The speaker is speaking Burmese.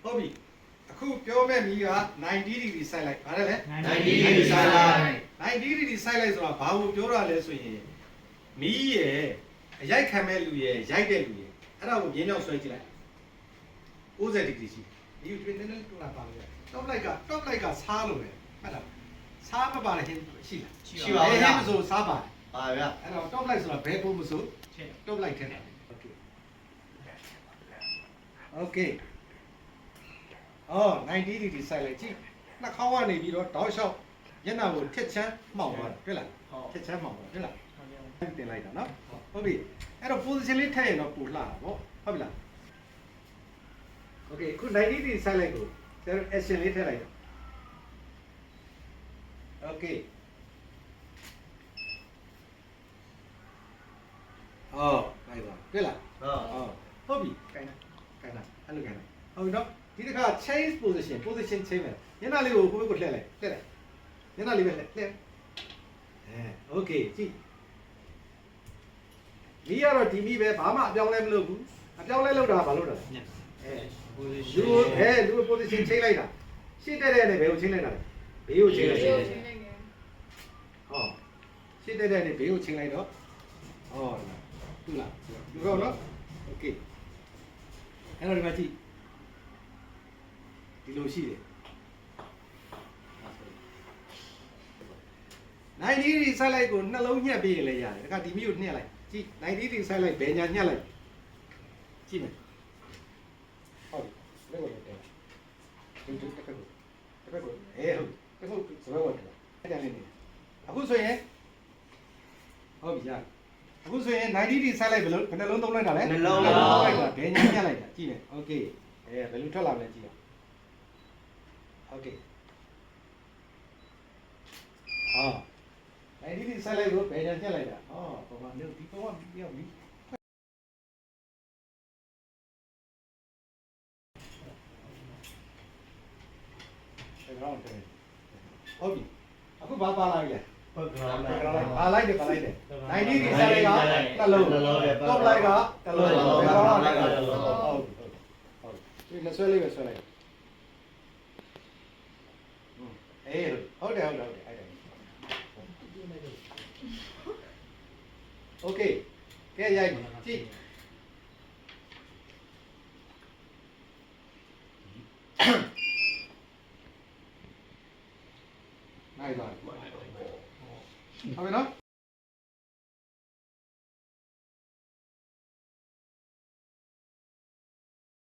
ဟုတ်ပြီအခုပြောမဲ့မီးက90 degree စိုက်လိုက်ဗါတယ်လေ90 degree စိုက်လိုက်90 degree စိုက်လိုက်ဆိုတာဘာကိုပြောတာလဲဆိုရင်မီးရဲ့အရိုက်ခံမဲ့လူရဲ့ရိုက်တဲ့လူရဲ့အဲ့ဒါကိုမြင်းကြောင်ဆွဲကြည့်လိုက်90 degree ရှိဒီကိုနည်းနည်းတူလာပါမယ် top light ကစားလို့ပဲဟုတ်လားစားမပါတဲ့ဟင်းရှိလားရှိပါဘူးဟင်းမဆိုစားပါတယ်ပါဗျာအဲ့တော့ top light ဆိုတာဘယ်ပုံမဆို top light ထည့်တာ okay အော်90 degree စိုက်လိုက်ကြည့်နှာခေါင်းကနေပြီးတော့တောက်လျှောက်မျက်နှာကိုထက်ချမ်းမှောက်သွားတယ်တွေ့လားထက်ချမ်းမှောက်သွားတွေ့လားတင်လိုက်တာနော်ဟုတ်ပြီအဲ့တော့ position လေးထည့်ရင်တော့ပူလှတာပေါ့ဟုတ်ပြီလား okay ခု90 degree စိုက်လိုက်ကိုကျတော့ action လေးထည့်လိုက်တော့ okay အော်လိုက်ပါတွေ့လားဟုတ်ပြီခိုင်းတာအဲ့လိုခိုင်းတာဟုတ်ပြီနော်ဒီတစ်ခါ change position change မယ်ညနေလေးကိုကိုယ့်ဘက်ကိုလှည့်လိုက်ညနေလေးပဲလှည့်okay ကြည့်ဒီကတော့ဒီမီပဲဘာမှအပြောင်းလဲမလုပ်ဘူးအပြောင်းလဲလုပ်တာဘာလုပ်တာလဲလူ position change လိုက်တာရှေ့တက်တဲ့နဲ့ဘယ်ကို change လိုက်တာလဲဘေးကို change လိုက်ဟောရှေ့တက်တဲ့နဲ့ဘေးကို change လိုက်တော့ဟောတူလားလူတော့နော် okay အဲ့တော့ဒီမှာကြည့်ဒီလိုရှိတယ်90 degree စိုက်လိုက်ကိုနှလုံးညှက်ပြီးရင်လည်းရတယ်ဒါကဒီမီကိုညှက်လိုက်ကြည့်90 degree စိုက်လိုက်ဘယ်ညာညှက်လိုက်ကြည့်မယ်ဟုတ်ပြီလက်ကိုတက်ဒီတက်ကိုဟုတ်စဘဝတ်တယ်အဲ့ဒါလေးနေအခုဆိုရင်ဟုတ်ပြီရအခုဆိုရင်90 degree စိုက်လိုက်ဘယ်လိုနှလုံးသုံးလိုက်တာလဲနှလုံးလိုက်တာဘယ်ညာညှက်လိုက်တာကြည့်မယ်โอเคဘယ်လိုထွက်လာမလဲကြည့်အောင်โอเค90 degree စိုက်လိုက်ကိုဘယ်ညာညှက်လိုက်တာပုံမှန်မျိုးဒီပုံကပြောင်းပြီဟုတ်ပြီအခုဘာပါလာပြီလဲပါလိုက်တယ်90 degree စိုက်လိုက်ကတစ်လုံးတော့လိုက်ကတစ်လုံးဟုတ်ဒီမဆွဲလေးပဲဆွဲလိုက်ဟုတ်တယ်အဲ့ဒါโอเคကဲရိုက်ကြည့်နိုင်ပါဟုတ်ပြီနော်